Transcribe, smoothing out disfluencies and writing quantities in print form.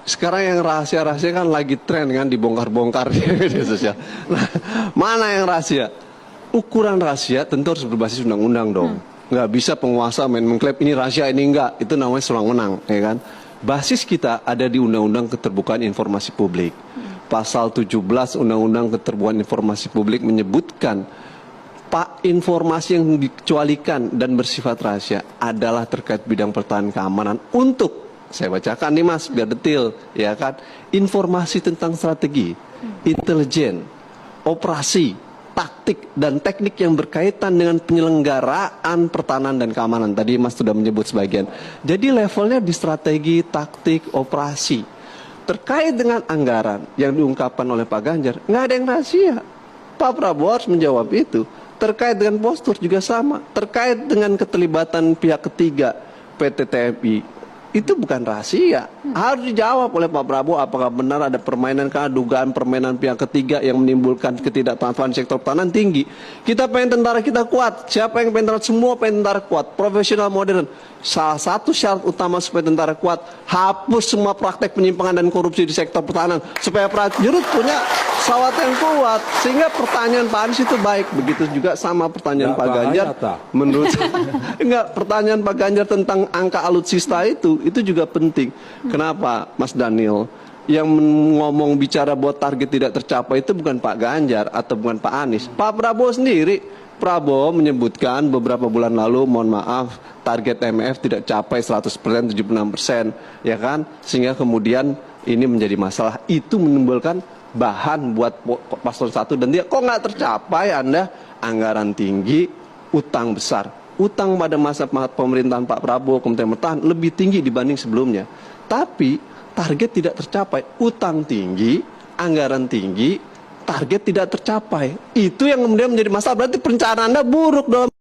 Sekarang yang rahasia-rahasia kan lagi tren kan, dibongkar-bongkar di media sosial. Nah, mana yang rahasia? Ukuran rahasia tentu harus berbasis undang-undang dong. Nggak bisa penguasa main mengklaim ini rahasia ini enggak. Itu namanya sewenang-wenang, ya kan? Basis kita ada di Undang-Undang Keterbukaan Informasi Publik. Pasal 17 Undang-Undang Keterbukaan Informasi Publik menyebutkan informasi yang dikecualikan dan bersifat rahasia adalah terkait bidang pertahanan keamanan untuk, saya bacakan nih Mas biar detail, ya kan, informasi tentang strategi, intelijen, operasi, taktik dan teknik yang berkaitan dengan penyelenggaraan pertahanan dan keamanan. Tadi Mas sudah menyebut sebagian. Jadi levelnya di strategi, taktik, operasi. Terkait dengan anggaran yang diungkapkan oleh Pak Ganjar, nggak ada yang rahasia. Pak Prabowo harus menjawab itu. Terkait dengan postur juga sama. Terkait dengan keterlibatan pihak ketiga PT TMI, itu bukan rahasia. Harus dijawab oleh Pak Prabowo apakah benar ada permainan, dugaan permainan pihak ketiga yang menimbulkan ketidakpatuhan sektor pertahanan tinggi. Kita pengen tentara kita kuat. Siapa yang pengen tentara? Semua pengen tentara kuat. Profesional modern. Salah satu syarat utama supaya tentara kuat, hapus semua praktek penyimpangan dan korupsi di sektor pertahanan. Supaya prajurit punya pesawat yang kuat. Sehingga pertanyaan Pak Anies itu baik. Begitu juga sama pertanyaan Pak Ganjar. Menurut enggak, pertanyaan Pak Ganjar tentang angka alutsista itu juga penting. Kenapa Mas Daniel? Yang ngomong bicara bahwa target tidak tercapai itu bukan Pak Ganjar atau bukan Pak Anies. Pak Prabowo sendiri. Prabowo menyebutkan beberapa bulan lalu, mohon maaf, target MF tidak capai 100%, 76%, ya kan? Sehingga kemudian ini menjadi masalah. Itu menimbulkan bahan buat paslon 1 dan dia kok nggak tercapai Anda? Anggaran tinggi, utang besar. Utang pada masa pemerintahan Pak Prabowo, Kementerian Pertahanan lebih tinggi dibanding sebelumnya. Tapi target tidak tercapai, utang tinggi, anggaran tinggi, target tidak tercapai. Itu yang kemudian menjadi masalah. Berarti perencanaan Anda buruk dalam